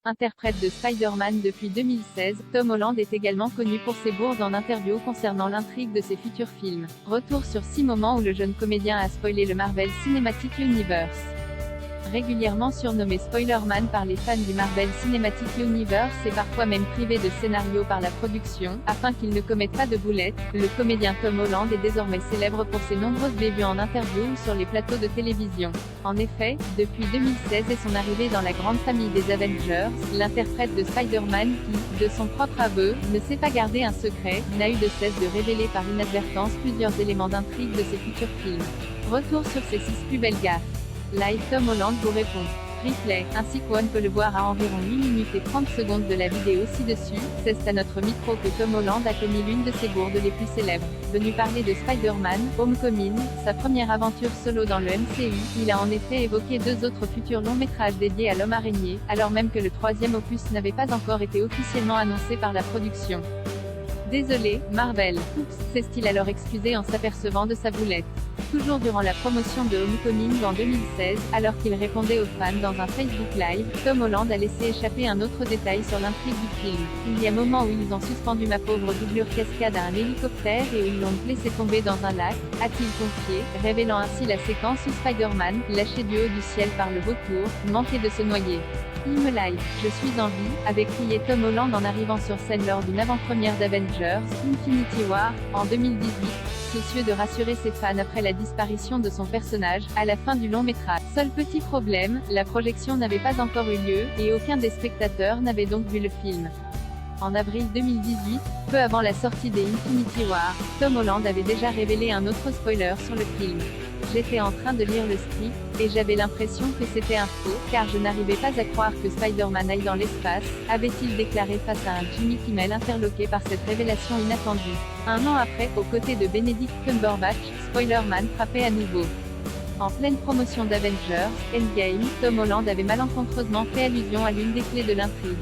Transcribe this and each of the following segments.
Interprète de Spider-Man depuis 2016, Tom Holland est également connu pour ses bourdes en interview concernant l'intrigue de ses futurs films. Retour sur 6 moments où le jeune comédien a spoilé le Marvel Cinematic Universe. Régulièrement surnommé Spoilerman par les fans du Marvel Cinematic Universe et parfois même privé de scénario par la production, afin qu'il ne commette pas de boulettes, le comédien Tom Holland est désormais célèbre pour ses nombreuses débuts en interview ou sur les plateaux de télévision. En effet, depuis 2016 et son arrivée dans la grande famille des Avengers, l'interprète de Spider-Man qui, de son propre aveu, ne sait pas garder un secret, n'a eu de cesse de révéler par inadvertance plusieurs éléments d'intrigue de ses futurs films. Retour sur ses 6 plus belles gaffes. Live Tom Holland vous répond. Replay, ainsi qu'on peut le voir à environ 8 minutes et 30 secondes de la vidéo ci-dessus, c'est à notre micro que Tom Holland a commis l'une de ses bourdes les plus célèbres. Venu parler de Spider-Man, Homecoming, sa première aventure solo dans le MCU, il a en effet évoqué 2 autres futurs longs métrages dédiés à l'homme araignée, alors même que le 3e opus n'avait pas encore été officiellement annoncé par la production. Désolé, Marvel. Oups, s'est-il alors excusé en s'apercevant de sa boulette. Toujours durant la promotion de Homecoming en 2016, alors qu'il répondait aux fans dans un Facebook Live, Tom Holland a laissé échapper un autre détail sur l'intrigue du film. Il y a moment où ils ont suspendu ma pauvre doublure cascade à un hélicoptère et où ils l'ont laissé tomber dans un lac, a-t-il confié, révélant ainsi la séquence où Spider-Man, lâché du haut du ciel par le vautour, manquait de se noyer. Il me live, je suis en vie, avait crié Tom Holland en arrivant sur scène lors d'une avant-première d'Avengers, Infinity War, en 2018, soucieux de rassurer ses fans après la disparition de son personnage, à la fin du long métrage. Seul petit problème, la projection n'avait pas encore eu lieu, et aucun des spectateurs n'avait donc vu le film. En avril 2018, peu avant la sortie des Infinity War, Tom Holland avait déjà révélé un autre spoiler sur le film. J'étais en train de lire le script, et j'avais l'impression que c'était un faux, car je n'arrivais pas à croire que Spider-Man aille dans l'espace, avait-il déclaré face à un Jimmy Kimmel interloqué par cette révélation inattendue. Un an après, aux côtés de Benedict Cumberbatch, Spoilerman frappait à nouveau. En pleine promotion d'Avengers, Endgame, Tom Holland avait malencontreusement fait allusion à l'une des clés de l'intrigue.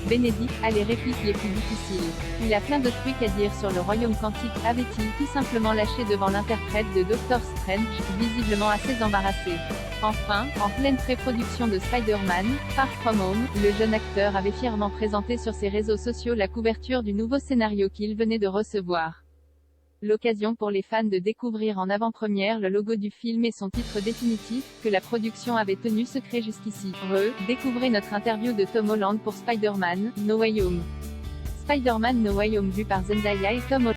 Benedict a les répliques les plus difficiles. Il a plein de trucs à dire sur le royaume quantique, avait-il tout simplement lâché devant l'interprète de Doctor Strange, visiblement assez embarrassé. Enfin, en pleine pré-production de Spider-Man, Far From Home, le jeune acteur avait fièrement présenté sur ses réseaux sociaux la couverture du nouveau scénario qu'il venait de recevoir. L'occasion pour les fans de découvrir en avant-première le logo du film et son titre définitif, que la production avait tenu secret jusqu'ici. Découvrez notre interview de Tom Holland pour Spider-Man, No Way Home. Spider-Man No Way Home vu par Zendaya et Tom Holland.